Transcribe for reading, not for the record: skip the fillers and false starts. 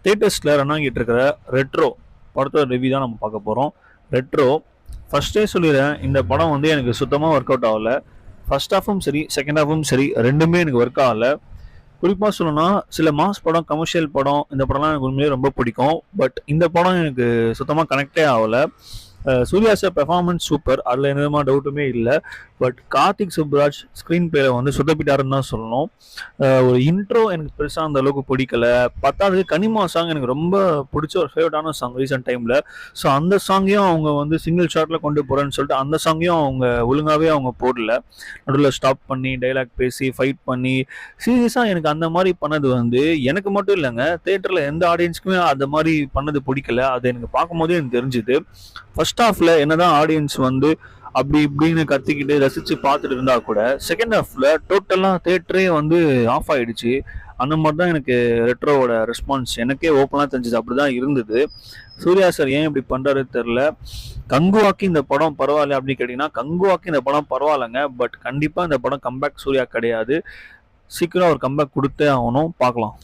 தியேட்டர்ஸில் run ஆகிட்டு இருக்கிற retro படத்தோட ரிவ்யூ தான் நம்ம பார்க்க போகிறோம். ரெட்ரோ ஃபர்ஸ்டே சொல்லிடுறேன், இந்த படம் வந்து எனக்கு சுத்தமாக ஒர்க் அவுட் ஆகலை. ஃபர்ஸ்ட் ஹாஃபும் சரி செகண்ட் ஹாஃபும் சரி ரெண்டுமே எனக்கு ஒர்க் ஆகலை. குறிப்பாக சொல்லணும்னா சில மாஸ் படம் கமர்ஷியல் படம் இந்த படம்லாம் எனக்கு உண்மையிலே ரொம்ப பிடிக்கும். பட் இந்த படம் எனக்கு சுத்தமாக கனெக்டே ஆகலை. சூர்யா சார் பெர்ஃபார்மன்ஸ் சூப்பர், அதில் எந்த விதமான டவுட்டுமே இல்லை. பட் கார்த்திக் சுப்ராஜ் ஸ்க்ரீன் பிளேல வந்து சொதப்பிட்டாருன்னு தான் சொல்லணும். ஒரு இன்ட்ரோ எனக்கு பெருசாக அந்த அளவுக்கு பிடிக்கல. பத்தாவது கனிமா சாங் எனக்கு ரொம்ப பிடிச்ச ஒரு ஃபேவரட்டான சாங் ரீசெண்ட் டைமில். ஸோ அந்த சாங்கையும் அவங்க வந்து சிங்கிள் ஷாட்டில் கொண்டு போகிறேன்னு சொல்லிட்டு அந்த சாங்கையும் அவங்க ஒழுங்காகவே அவங்க போடல. நடுவில் ஸ்டாப் பண்ணி டைலாக் பேசி ஃபைட் பண்ணி சீரியஸாக எனக்கு அந்த மாதிரி பண்ணது வந்து எனக்கு மட்டும் இல்லைங்க, தேட்டரில் எந்த ஆடியன்ஸுக்குமே அந்த மாதிரி பண்ணது பிடிக்கல. அது எனக்கு பார்க்கும்போதே எனக்கு தெரிஞ்சுது. ஃபர்ஸ்ட் ஹாஃப்ல என்னதான் ஆடியன்ஸ் வந்து அப்படி இப்படின்னு கத்திக்கிட்டு ரசிச்சு பார்த்துட்டு இருந்தா கூட செகண்ட் ஹாஃப்ல டோட்டலா தேட்டரே வந்து ஆஃப் ஆயிடுச்சு. அந்த மாதிரி தான் எனக்கு ரெட்ரோவோட ரெஸ்பான்ஸ் எனக்கே ஓப்பனாக தெரிஞ்சது, அப்படிதான் இருந்தது. சூர்யா சார் ஏன் இப்படி பண்றாரு தெரில. கங்குவாக்கி இந்த படம் பரவாயில்ல அப்படின்னு கேட்டிங்கன்னா கங்குவாக்கி இந்த படம் பரவாயில்லைங்க. பட் கண்டிப்பாக இந்த படம் கம்பேக் சூர்யா கிடையாது. சீக்கிரம் ஒரு கம்பேக் கொடுத்தே ஆகணும், பார்க்கலாம்.